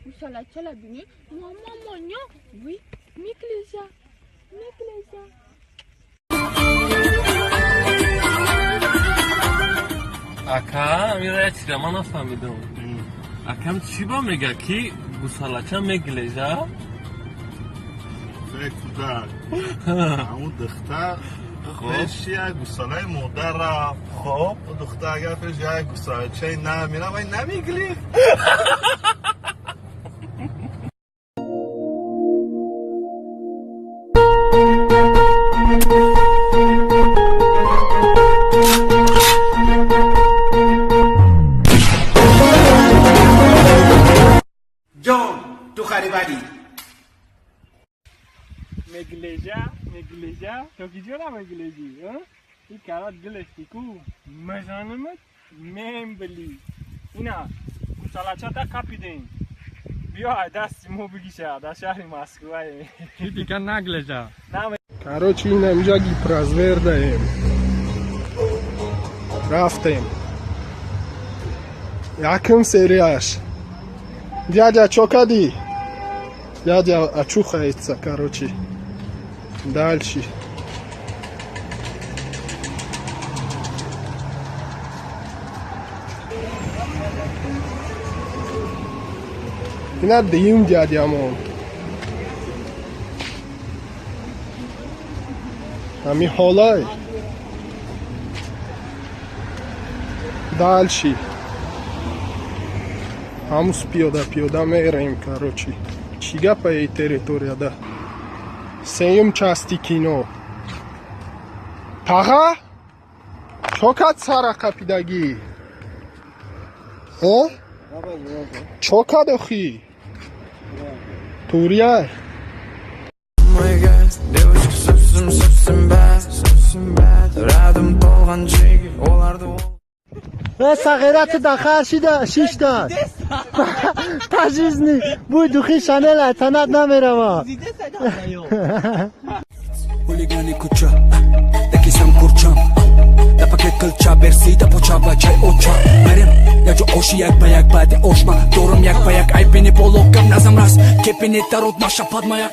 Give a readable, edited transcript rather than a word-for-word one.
Gusala chala bini. Maman, oui, Mikleja. Aka, میره چیزی من نفهمیدم. اکم چی با میگه کی گوسالاچه میگلیجه؟ فکر کرد همون دختر پیش یک گوساله مادر را خب دختر اگر پیش یک گوسالاچه نمیره وای نمیگلی جان تو خریبری میگلیجه تو کی جونا میگلیجی این کارات گلشتی کو مزانمت میمبلی اینا گوسالاچه تا کپیدین بیا دستیمو بگیشه در شهر مسکوه کی دیگه نگلیجه Короче, اینجا گیپرازوردهیم رفتیم یکم سریعش дядя, чё кади? Дядя очухается, короче. Дальше. Ина дим дядямон. Ами холай. Дальше. Hamuz piyoda میریم короче. Чига по этой территории, Сеем части кино. Тага? Чокат сара капидаги? О? Чокат охи? Турия? Девочка совсем bad. Рядом полган чеги, оларды صغیرت داخل شده 6 تا تجهیز بوی دوخی شانل اتنات نمیره ما Huligani kucha, daki sam kurcham Da paket kılça bersi da poça bacay oça Merim ya jo oşi yak bayak bade oşma Dorum yak bayak ay beni bolokam nazam ras Kepini tarot maşa padmayak